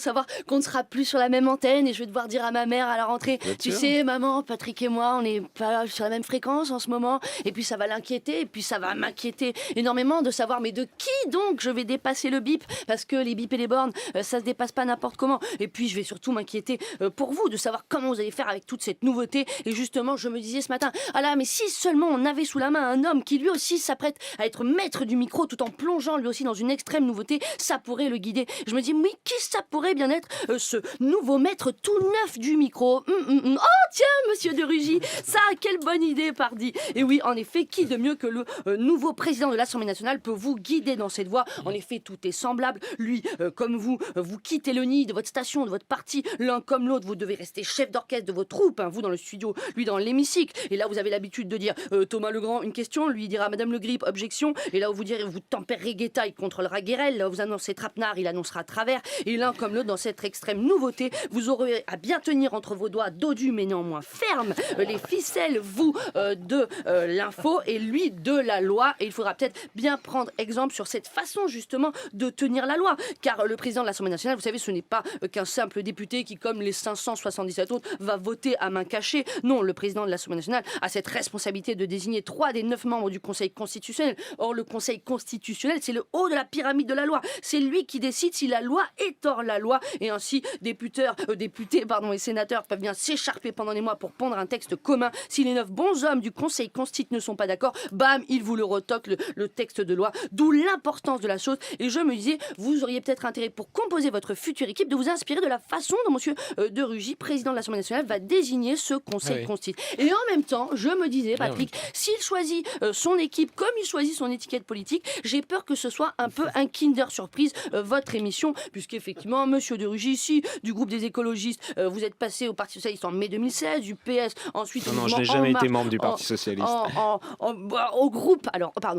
savoir qu'on ne sera plus sur la même antenne et je vais devoir dire à ma mère à la rentrée, tu sais maman, Patrick et moi on n'est pas sur la même fréquence en ce moment, et puis ça va l'inquiéter, et puis ça va m'inquiéter énormément de savoir mais de qui donc je vais dépasser le bip, parce que les bips et les bornes ça se dépasse pas n'importe comment, et puis je vais surtout m'inquiéter pour vous de savoir comment vous allez faire avec toute cette nouveauté. Et justement je me disais ce matin, ah là mais si seulement on avait sous la main un homme qui lui aussi s'apprête à être maître du micro tout en plongeant lui aussi dans une extrême nouveauté, ça pourrait le guider. Je me dis oui, qui ça pourrait bien être ce nouveau maître tout neuf du micro. Oh tiens, monsieur de Rugy, ça, quelle bonne idée, pardi. Et oui, en effet, qui de mieux que le nouveau président de l'Assemblée nationale peut vous guider dans cette voie. En effet, tout est semblable. Lui, comme vous, vous quittez le nid de votre station, de votre parti, l'un comme l'autre. Vous devez rester chef d'orchestre de vos troupes, hein, vous dans le studio, lui dans l'hémicycle. Et là, vous avez l'habitude de dire Thomas Legrand, une question, lui dira Madame Le Grip, objection. Et là où vous direz, vous tempérez Guetta, il contrôlera Guérel. Là où vous annoncez Trapenard, il annoncera Travers. Et l'un comme l'autre, dans cette extrême nouveauté, vous aurez à bien tenir entre vos doigts dodus mais néanmoins fermes les ficelles, vous, de l'info et lui de la loi. Et il faudra peut-être bien prendre exemple sur cette façon justement de tenir la loi. Car le président de l'Assemblée nationale, vous savez, ce n'est pas qu'un simple député qui, comme les 577 autres, va voter à main cachée. Non, le président de l'Assemblée nationale a cette responsabilité de désigner 3 des 9 membres du Conseil constitutionnel. Or, le Conseil constitutionnel, c'est le haut de la pyramide de la loi. C'est lui qui décide si la loi est hors la loi. Et ainsi, députés et sénateurs peuvent bien s'écharper pendant des mois pour pondre un texte commun. Si les 9 bons hommes du Conseil constitutionnel ne sont pas d'accord, bam, ils vous le retoquent, le texte de loi. D'où l'importance de la chose. Et je me disais, vous auriez peut-être intérêt pour composer votre future équipe de vous inspirer de la façon dont monsieur de Rugy, président de l'Assemblée nationale, va désigner ce Conseil constitutionnel. Et en même temps, je me disais, Patrick, s'il choisit son équipe comme il choisit son étiquette politique, j'ai peur que ce soit un peu un Kinder Surprise, votre émission, puisqu'effectivement, monsieur de Rugy, ici, du groupe des écologistes, vous êtes passé au Parti Socialiste en mai 2016, du PS, ensuite... Non, je n'ai jamais été membre du Parti Socialiste.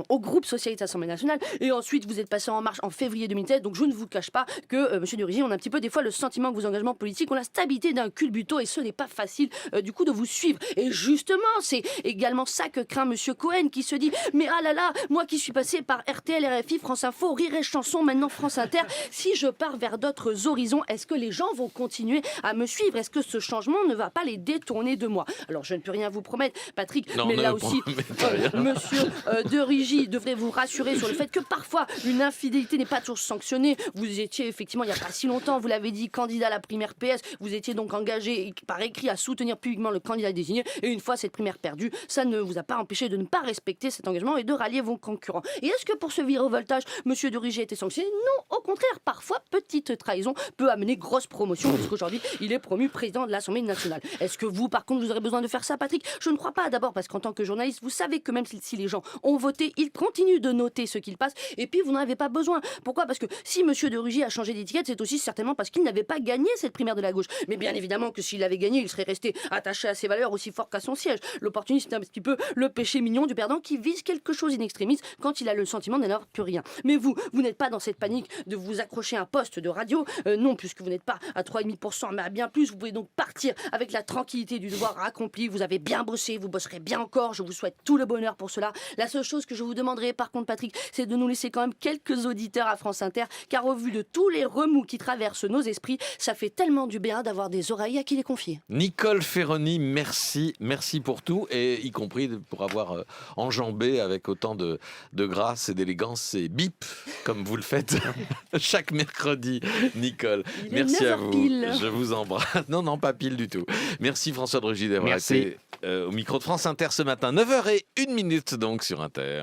Au groupe Socialiste Assemblée nationale, et ensuite vous êtes passé en marche en février 2017, donc je ne vous cache pas que, monsieur de Rugy, on a un petit peu des fois le sentiment que vos engagements politiques ont la stabilité d'un culbuto, et ce n'est pas facile du coup de vous suivre. Et justement, c'est également ça que craint monsieur Cohen, qui se dit, mais ah là là, moi qui suis passé par RTL, RFI, France Info, Rire et Chanson, maintenant France Inter, si je pars vers d'autres horizons, est-ce que les gens vont continuer à me suivre? Est-ce que ce changement ne va pas les détourner de moi? Alors je ne peux rien vous promettre, Patrick, non, mais là aussi, monsieur de Rugy devrait vous rassurer sur le fait que parfois une infidélité n'est pas toujours sanctionnée. Vous étiez effectivement, il n'y a pas si longtemps, vous l'avez dit, candidat à la primaire PS, vous étiez donc engagé par écrit à soutenir publiquement le candidat désigné, et une fois cette primaire perdue, ça ne vous a pas empêché de ne pas respecter cet engagement et de rallier vos concurrents. Et est-ce que pour ce virevoltage, monsieur de Rugy a été sanctionné? Non, au contraire, parfois petite trahison peut amener grosse promotion, puisqu'aujourd'hui il est promu président de l'Assemblée nationale. Est-ce que vous, par contre, vous aurez besoin de faire ça, Patrick? Je ne crois pas. D'abord parce qu'en tant que journaliste, vous savez que même si les gens ont voté, ils continuent de noter ce qu'il passe, et puis vous n'en avez pas besoin. Pourquoi? Parce que si monsieur de Rugy a changé d'étiquette, c'est aussi certainement parce qu'il n'avait pas gagné cette primaire de la gauche. Mais bien évidemment que s'il avait gagné, il serait resté attaché à ses valeurs aussi fort qu'à son siège. L'opportunisme, c'est un petit peu le péché mignon du perdant qui vise quelque chose in extremis quand il a le sentiment de n'avoir plus rien. Mais vous n'êtes pas dans cette panique de vous accrocher à un poste de radio, non, puisque vous n'êtes pas à 3,5%, mais à bien plus. Vous pouvez donc partir avec la tranquillité du devoir accompli. Vous avez bien bossé, vous bosserez bien encore. Je vous souhaite tout le bonheur pour cela. La seule chose que je vous demanderai, par contre, Patrick, c'est de nous laisser quand même quelques auditeurs à France Inter, car au vu de tous les remous qui traversent nos esprits, ça fait tellement du bien d'avoir des oreilles à qui les confier. Nicole Ferroni, merci pour tout, et y compris pour avoir enjambé avec autant de grâce et d'élégance et bip, comme vous le faites chaque mercredi, Nicole. Merci à vous. Pile. Je vous embrasse. Non, pas pile du tout. Merci François de Rugy d'avoir été au micro de France Inter ce matin, 9h01 donc sur Inter.